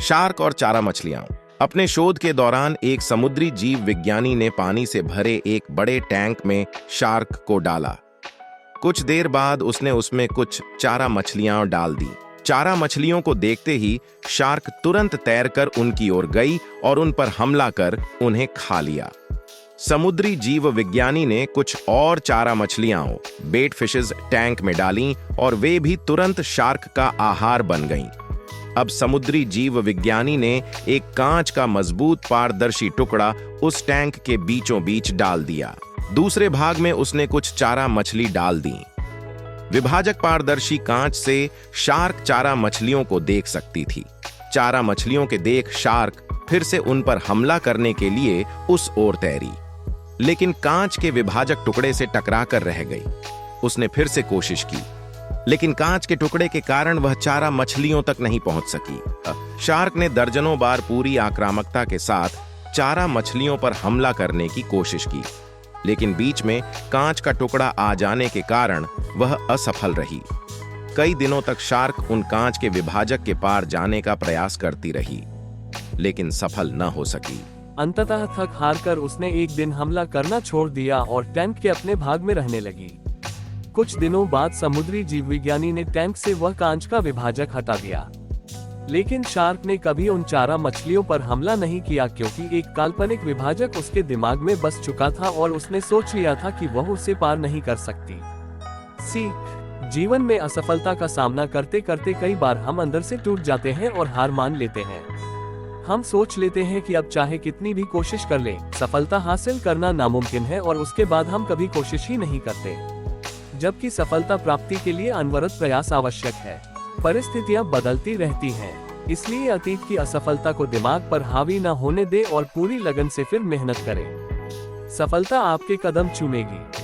Shark और चारा मछलियां। अपने शोध के दौरान एक समुद्री जीव विज्ञानी ने पानी से भरे एक बड़े टैंक में शार्क को डाला। कुछ देर बाद उसने उसमें कुछ चारा मछलियां डाल दी। चारा मछलियों को देखते ही शार्क तुरंत तैरकर उनकी ओर गई और उन पर हमला कर उन्हें खा लिया। समुद्री जीव विज्ञानी ने कुछ और चारा मछलियां बेट फिशेस टैंक में डालीं और वे भी तुरंत शार्क का आहार बन गईं। अब समुद्री जीव विज्ञानी ने एक कांच का मजबूत पारदर्शी टुकड़ा उस टैंक के बीचों बीच डाल दिया। दूसरे भाग में उसने कुछ चारा मछली डाल दी। विभाजक पारदर्शी कांच से शार्क चारा मछलियों को देख सकती थी। चारा मछलियों के देख शार्क फिर से उन पर हमला करने के लिए उस ओर तैरी, लेकिन कांच के विभाजक टुकड़े से टकराकर रह गई। उसने फिर से कोशिश की, लेकिन कांच के टुकड़े के कारण वह चारा मछलियों तक नहीं पहुंच सकी। शार्क ने दर्जनों बार पूरी आक्रामकता के साथ चारा मछलियों पर हमला करने की कोशिश की, लेकिन बीच में कांच का टुकड़ा आ जाने के कारण वह असफल रही। कई दिनों तक शार्क उन कांच के विभाजक के पार जाने का प्रयास करती रही, लेकिन सफल न हो सकी। अंततः थक हारकर उसने एक दिन हमला करना छोड़ दिया और टैंक के अपने भाग में रहने लगी। कुछ दिनों बाद समुद्री जीव विज्ञानी ने टैंक से वह कांच का विभाजक हटा दिया, लेकिन शार्क ने कभी उन चारा मछलियों पर हमला नहीं किया, क्योंकि एक काल्पनिक विभाजक उसके दिमाग में बस चुका था और उसने सोच लिया था कि वह उसे पार नहीं कर सकती। सीख: जीवन में असफलता का सामना करते करते कई बार हम अंदर से टूट जाते हैं और हार मान लेते हैं। हम सोच लेते हैं कि अब चाहे कितनी भी कोशिश कर लें, सफलता हासिल करना नामुमकिन है, और उसके बाद हम कभी कोशिश ही नहीं करते, जबकि सफलता प्राप्ति के लिए अनवरत प्रयास आवश्यक है। परिस्थितियां बदलती रहती हैं, इसलिए अतीत की असफलता को दिमाग पर हावी न होने दें और पूरी लगन से फिर मेहनत करें। सफलता आपके कदम चूमेगी।